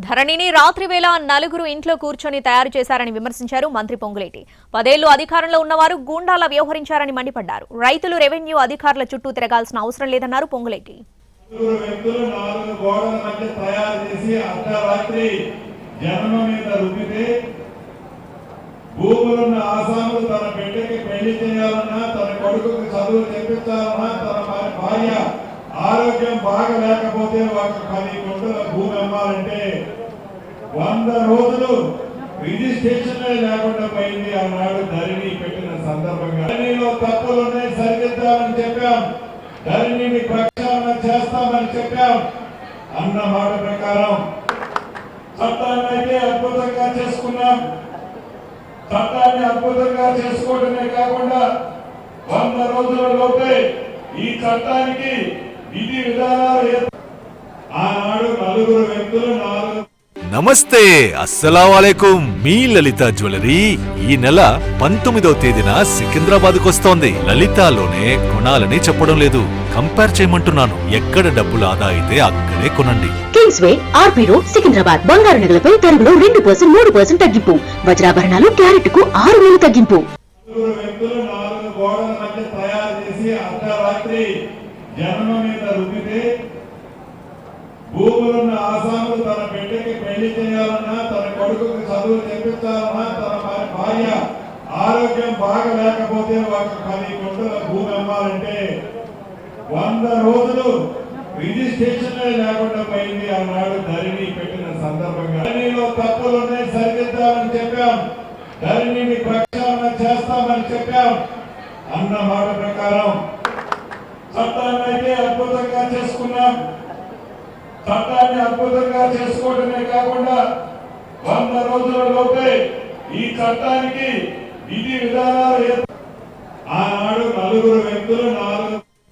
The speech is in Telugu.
ధరణిని రాత్రి వేళ నలుగురు ఇంట్లో కూర్చొని తయారు చేశారని విమర్శించారు మంత్రి పొంగులేటి. 10 ఏళ్లు అధికారంలో ఉన్నవారు గూండాలా వ్యవహరించారని మండిపడ్డారు. రైతులు రెవెన్యూ అధికారుల చుట్టూ తిరగాల్సిన అవసరం లేదన్నారు పొంగులేటి. భూములున్న ఆసాములు తన బిడ్డకి పెళ్లి చేయాలన్నా, తన కొడుకుకి చదువు చెప్పించాలన్నా, తన భార్య ఆరోగ్యం బాగా లేకపోతే ఒక 10 గుంటల భూమి అమ్మాలంటే 100 రోజులు రిజిస్ట్రేషన్ లేకుండా పోయింది. ఆనాడు ధరణి పెట్టిన సందర్భంగా ధరణిలో తప్పులున్నాయి, సరిదిద్దామని చెప్పాం. ధరణిని ప్రక్షాళన చేస్తామని చెప్పాం. అన్న మాట ప్రకారం చట్టాన్ని అయితే అద్భుతంగా చేసుకున్నాం. చట్టాన్ని అద్భుతంగా చేసుకోవడమే కాకుండా 100 రోజుల లోపే ఈ చట్టానికి విధి విధానాలు ఆనాడు నలుగురు వ్యక్తులు నమస్తే, అస్సలాముఅలైకుం. మీ లలిత జ్యువెలరీ ఈ నెల 19వ తేదీన సికింద్రాబాద్ కు వస్తోంది. లలితాలోనే కొనాలని చెప్పడం లేదు, కంపేర్ చేయమంటున్నాను. ఎక్కడ డబ్బులు ఆదా అయితే అక్కడే కొనండి. Kingsway RP road Secunderabad. బంగారు నగలపై తరుగులో 2% 3% తగ్గింపు. వజ్రాభరణాలు క్యారెట్ కు 6,000 తగ్గింపు. వ్యక్తులు 4 గోడల మధ్య తయారు చేసి అర్ధరాత్రి జనం మీద రుద్దితే భూములున్న ఆసాములు తన బిడ్డకి పెళ్లి చేయాలన్నా, తన కొడుకుకి చదువు చెప్పించాలన్నా, తన భార్య ఆరోగ్యం బాగా లేకపోతే ఒక 10 గుంటల భూమి అమ్మాలంటే 100 రోజులు రిజిస్ట్రేషన్ లేకుండా పోయింది. ఆనాడు ధరణి పెట్టిన సందర్భంగా ధరణిలో తప్పులున్నాయి, సరిదిద్దామని చెప్పాం. ధరణిని ప్రక్షాళన చేస్తామని చెప్పాం. అన్న మాట ప్రకారం చట్టాన్ని అయితే అద్భుతంగా చేసుకున్నాం. చట్టాన్ని అద్భుతంగా చేసుకోవడమే కాకుండా 100 రోజుల లోపే ఈ చట్టానికి విధి విధానాలు ఆనాడు నలుగురు వ్యక్తులు